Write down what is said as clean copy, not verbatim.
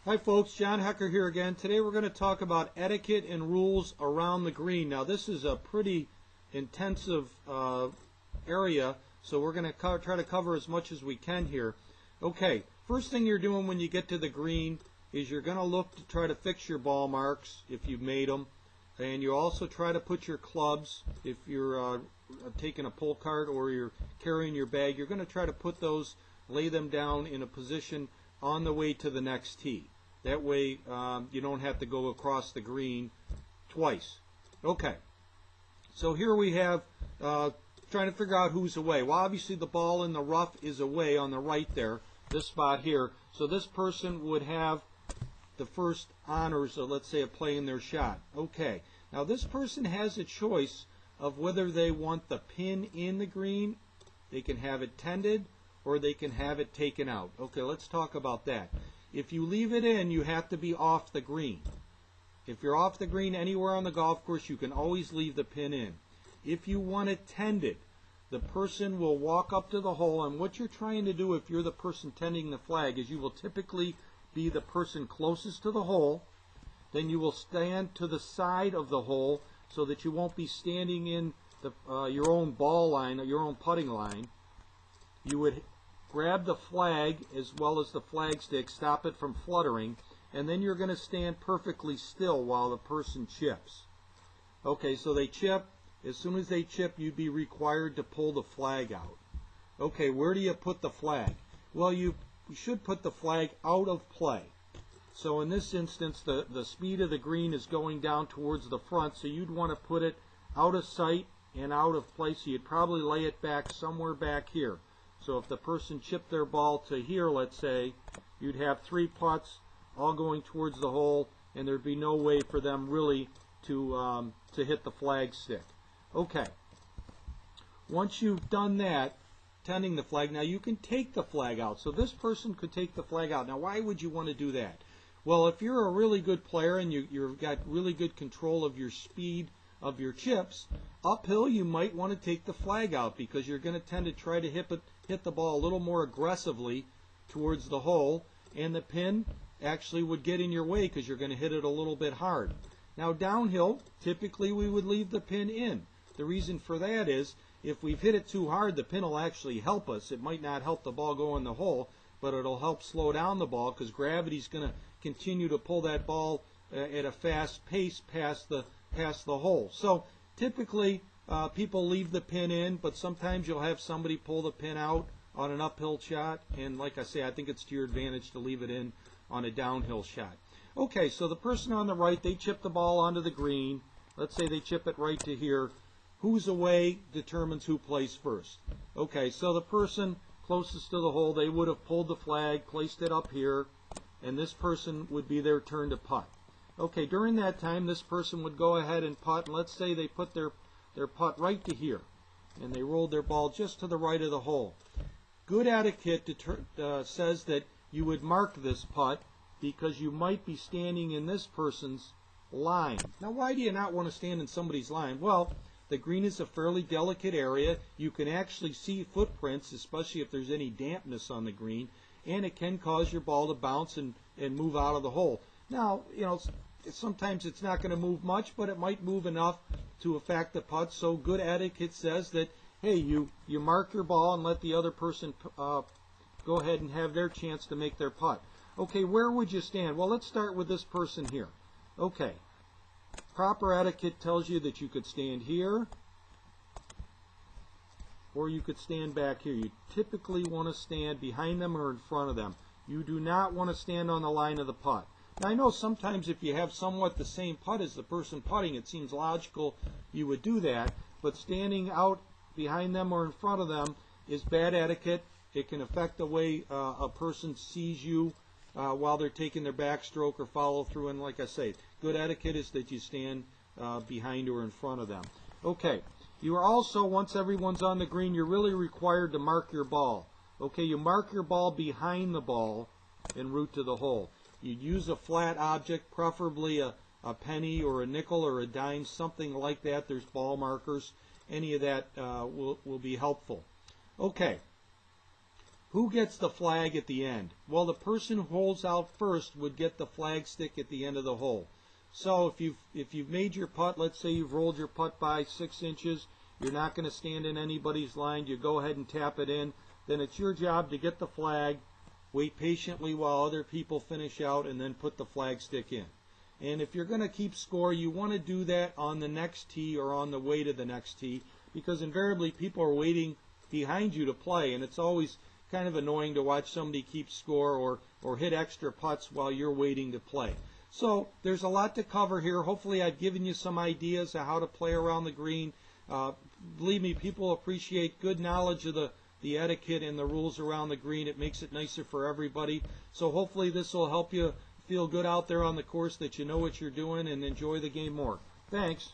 Hi folks, John Hecker here again. Today we're going to talk about etiquette and rules around the green. Now this is a pretty intensive area, so we're going to try to cover as much as we can here. Okay, first thing you're doing when you get to the green is you're going to look to try to fix your ball marks if you've made them, and you also try to put your clubs, if you're taking a pull cart or you're carrying your bag, you're going to try to put those, lay them down in a position on the way to the next tee. That way you don't have to go across the green twice. Okay, so here we have trying to figure out who's away. Well, obviously the ball in the rough is away on the right there, this spot here. So this person would have the first honors, let's say, of playing their shot. Okay, now this person has a choice of whether they want the pin in the green, they can have it tended, or they can have it taken out. Okay, let's talk about that. If you leave it in, you have to be off the green. If you're off the green anywhere on the golf course, you can always leave the pin in. If you want it tended, the person will walk up to the hole, and what you're trying to do if you're the person tending the flag is you will typically be the person closest to the hole. Then you will stand to the side of the hole so that you won't be standing in your own ball line or your own putting line. You would grab the flag as well as the flag stick, stop it from fluttering, and then you're going to stand perfectly still while the person chips. Okay, so they chip. As soon as they chip, you'd be required to pull the flag out. Okay, where do you put the flag? Well, you should put the flag out of play. So in this instance, the speed of the green is going down towards the front, so you'd want to put it out of sight and out of play, so you'd probably lay it back somewhere back here. So if the person chipped their ball to here, let's say, you'd have 3 putts all going towards the hole, and there'd be no way for them really to hit the flag stick. Okay. Once you've done that, tending the flag, now you can take the flag out. So this person could take the flag out. Now why would you want to do that? Well, if you're a really good player and you've got really good control of your speed of your chips, uphill you might want to take the flag out because you're going to tend to try to hit the ball a little more aggressively towards the hole, and the pin actually would get in your way because you're going to hit it a little bit hard. Now downhill, typically we would leave the pin in. The reason for that is if we've hit it too hard, the pin will actually help us. It might not help the ball go in the hole, but it'll help slow down the ball because gravity's going to continue to pull that ball at a fast pace past the hole. So typically people leave the pin in, but sometimes you'll have somebody pull the pin out on an uphill shot, and like I say, I think it's to your advantage to leave it in on a downhill shot. Okay, so the person on the right, they chip the ball onto the green. Let's say they chip it right to here. Who's away determines who plays first. Okay, so the person closest to the hole, they would have pulled the flag, placed it up here, and this person would be their turn to putt. Okay, during that time, this person would go ahead and putt, and let's say they put their putt right to here, and they rolled their ball just to the right of the hole. Good etiquette says that you would mark this putt because you might be standing in this person's line. Now, why do you not want to stand in somebody's line? Well, the green is a fairly delicate area. You can actually see footprints, especially if there's any dampness on the green, and it can cause your ball to bounce and move out of the hole. Now, you know, sometimes it's not going to move much, but it might move enough to affect the putt. So good etiquette says that, hey, you mark your ball and let the other person go ahead and have their chance to make their putt. Okay, where would you stand? Well, let's start with this person here. Okay, proper etiquette tells you that you could stand here or you could stand back here. You typically want to stand behind them or in front of them. You do not want to stand on the line of the putt. Now, I know sometimes if you have somewhat the same putt as the person putting, it seems logical you would do that, but standing out behind them or in front of them is bad etiquette. It can affect the way a person sees you while they're taking their backstroke or follow through, and like I say, good etiquette is that you stand behind or in front of them. Okay, you are also, once everyone's on the green, you're really required to mark your ball. Okay, you mark your ball behind the ball en route to the hole. You'd use a flat object, preferably a penny or a nickel or a dime, something like that. There's ball markers. Any of that will be helpful. Okay. who gets the flag at the end? Well, the person who holds out first would get the flag stick at the end of the hole. So if you've made your putt, let's say you've rolled your putt by 6 inches, you're not going to stand in anybody's line, you go ahead and tap it in, then it's your job to get the flag, wait patiently while other people finish out, and then put the flag stick in. And if you're going to keep score, you want to do that on the next tee or on the way to the next tee, because invariably people are waiting behind you to play, and it's always kind of annoying to watch somebody keep score or hit extra putts while you're waiting to play. So there's a lot to cover here. Hopefully I've given you some ideas of how to play around the green. Believe me, people appreciate good knowledge of the etiquette and the rules around the green. It makes it nicer for everybody. So hopefully this will help you feel good out there on the course, that you know what you're doing and enjoy the game more. Thanks.